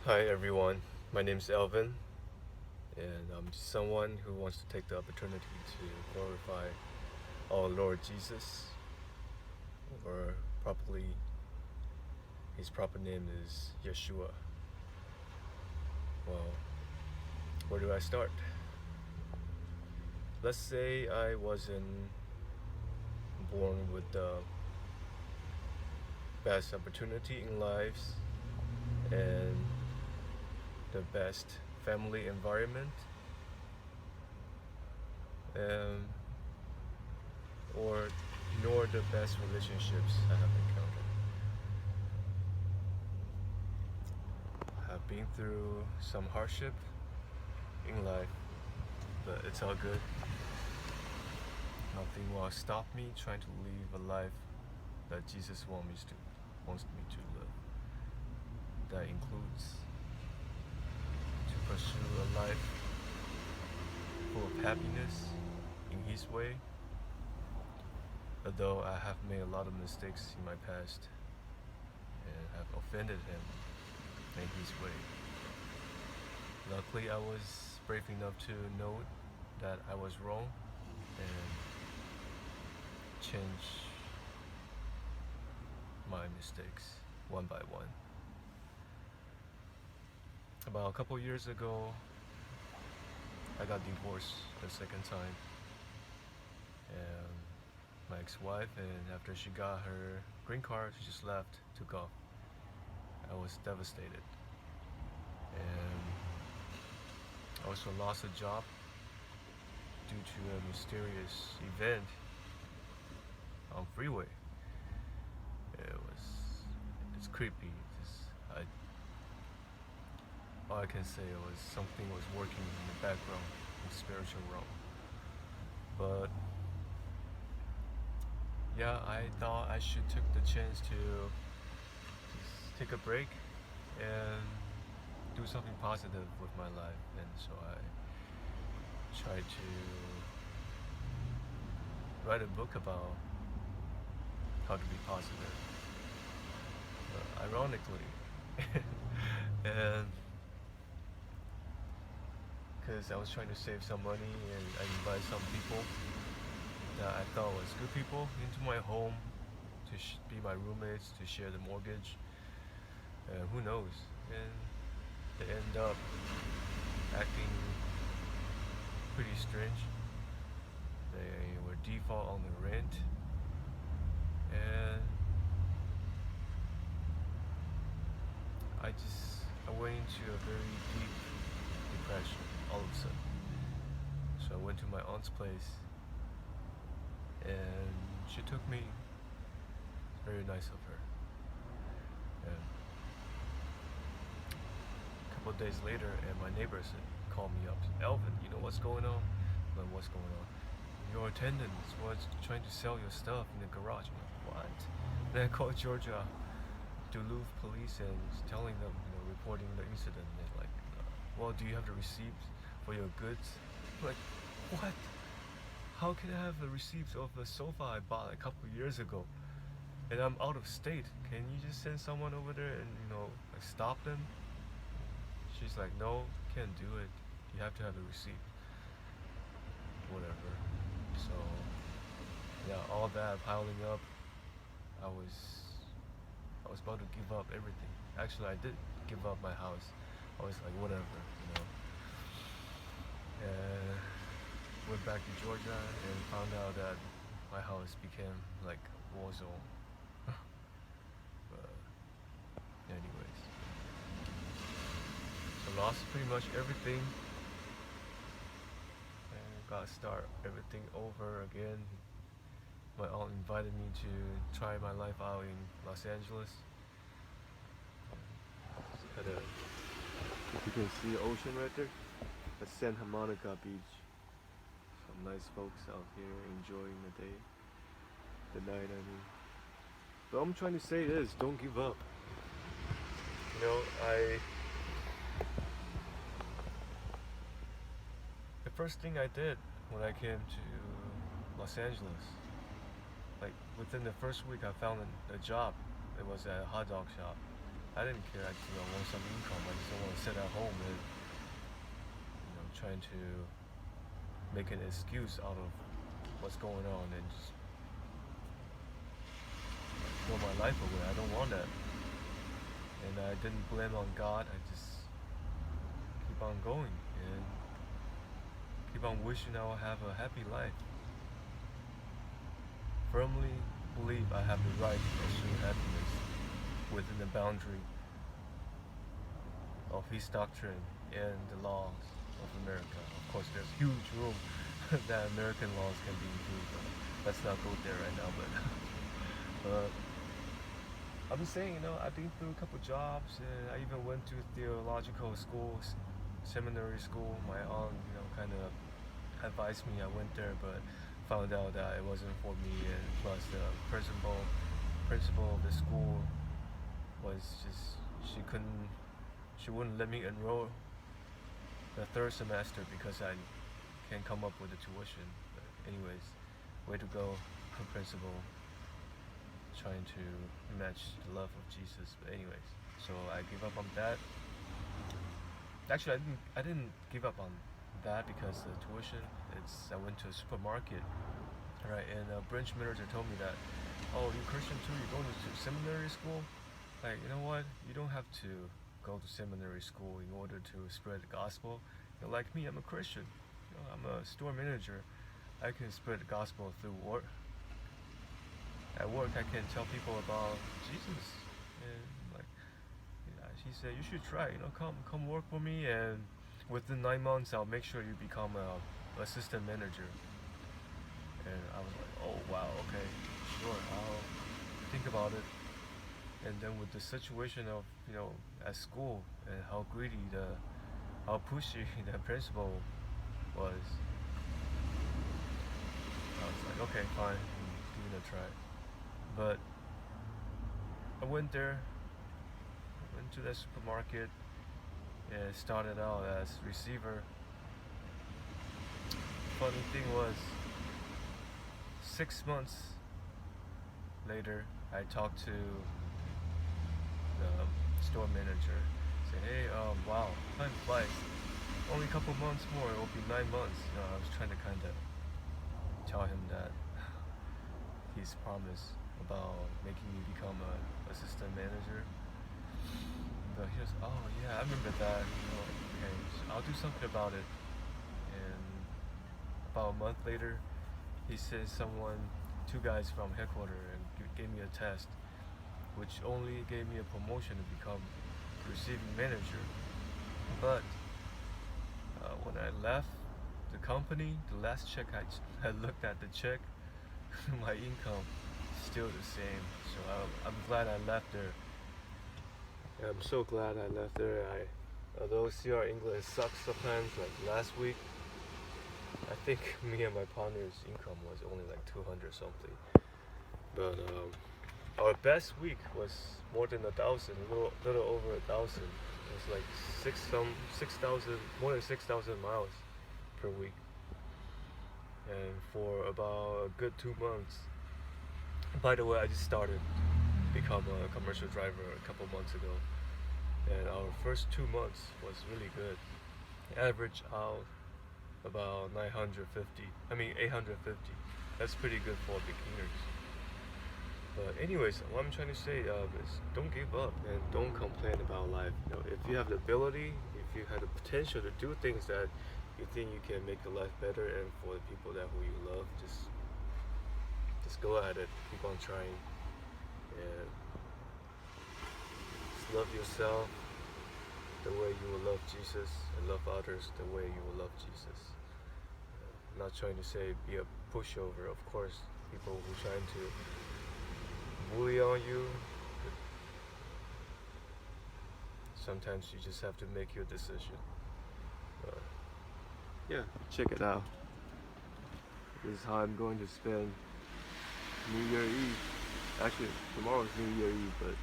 Hi everyone, my name is Elvin, and I'm someone who wants to take the opportunity to glorify our Lord Jesus, or properly, his proper name is Yeshua. Well, where do I start? Let's say I wasn't born with the best opportunity in life and the best family environment, um, or nor the best relationships I have encountered. I've been through some hardship in life, but it's all good. Nothing will stop me trying to live a life that Jesus wants me to live. That includes to pursue a life full of happiness in His way. Although I have made a lot of mistakes in my past and have offended Him in His way. Luckily, I was brave enough to know that I was wrong and change my mistakes one by one. About a couple years ago, I got divorced the second time, and my ex-wife, and after she got her green card, she just left, took off. I was devastated, and I also lost a job due to a mysterious event on freeway. It's creepy. All I can say was something was working in the background in the spiritual realm. But yeah, I thought I should take the chance to just take a break and do something positive with my life. And so I tried to write a book about how to be positive. Ironically, and because I was trying to save some money and I invited some people that I thought was good people into my home to be my roommates, to share the mortgage. Who knows? And they end up acting pretty strange. They were default on the rent, and I went into a very deep depression all of a sudden. So I went to my aunt's place, and she took me. Very nice of her. And a couple of days later, and my neighbors called me up. Elvin, you know what's going on? I'm like, what's going on? Your attendant was trying to sell your stuff in the garage. I'm like, what? Then I called Georgia Duluth police and telling them, reporting the incident. They're like, well, do you have the receipts for your goods? I'm like, what? How can I have the receipts of a sofa I bought a couple years ago? And I'm out of state. Can you just send someone over there and like stop them? She's like, no, can't do it. You have to have the receipt. Whatever. So yeah, all that piling up, I was I was about to give up everything. Actually, I did give up my house. I was like, whatever. And went back to Georgia and found out that my house became like war zone. But anyways, so lost pretty much everything and got to start everything over again. My aunt invited me to try my life out in Los Angeles. If you can see the ocean right there, that's Santa Monica Beach. Some nice folks out here enjoying the day, the night. I mean, but I'm trying to say is, don't give up. I the first thing I did when I came to Los Angeles, like within the first week, I found a job. It was a hot dog shop. I didn't care. I want some income. I just don't want to sit at home and trying to make an excuse out of what's going on and just throw my life away. I don't want that. And I didn't blame on God. I just keep on going and keep on wishing I will have a happy life. Firmly believe I have the right to pursue happiness within the boundary of His doctrine and the laws of America. Of course, there's huge room that American laws can be improved. Let's not go there right now, but I'm just saying, I've been through a couple jobs, and I even went to theological school, seminary school. My aunt, kind of advised me. I went there, but found out that it wasn't for me, and plus the principal of the school was just she wouldn't let me enroll the third semester because I can't come up with the tuition. But anyways, way to go, principal, trying to match the love of Jesus. But anyways, so I gave up on that. Actually, I didn't give up on that because the tuition. I went to a supermarket, right? And a branch manager told me that, oh, you Christian too? You're going to seminary school? Like, you know what? You don't have to go to seminary school in order to spread the gospel. Like me, I'm a Christian. I'm a store manager. I can spread the gospel through work. At work, I can tell people about Jesus. And she said, you should try. Come work for me, and within 9 months, I'll make sure you become a assistant manager. And I was like, oh wow, okay, sure, I'll think about it. And then with the situation of at school and how greedy how pushy the principal was, I was like, okay, fine, give it a try. But I went there, went to the supermarket, and started out as receiver. Funny thing was, 6 months later, I talked to the store manager. Say, hey, wow, time flies. Only a couple months more, it will be 9 months. I was trying to kind of tell him that his promise about making me become an assistant manager. But he was, oh yeah, I remember that. Okay, so I'll do something about it. And about a month later, he said two guys from headquarters, and gave me a test, which only gave me a promotion to become receiving manager. But when I left the company, the last check I looked at the check, my income still the same. So I'm glad I left there. And I'm so glad I left there. Although CR English sucks sometimes, like last week, I think me and my partner's income was only like 200 something. But our best week was more than 1,000, little over 1,000. It was like 6,000, more than 6,000 miles per week. And for about a good 2 months. By the way, I just started become a commercial driver a couple months ago, and our first 2 months was really good. Average out about 850. That's pretty good for beginners. But anyways, what I'm trying to say is don't give up and don't complain about life. If you have the ability, if you have the potential to do things that you think you can make your life better, and for the people who you love, just go at it. Keep on trying, and just love yourself the way you will love Jesus, and love others the way you will love Jesus. I'm not trying to say be a pushover. Of course, people who are trying to bully on you, sometimes you just have to make your decision. Yeah, check it out. This is how I'm going to spend New Year Eve. Actually, tomorrow's New Year Eve, but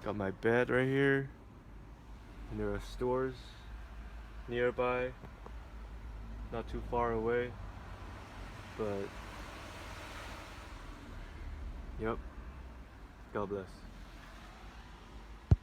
got my bed right here, and there are stores nearby, not too far away, but yep, God bless.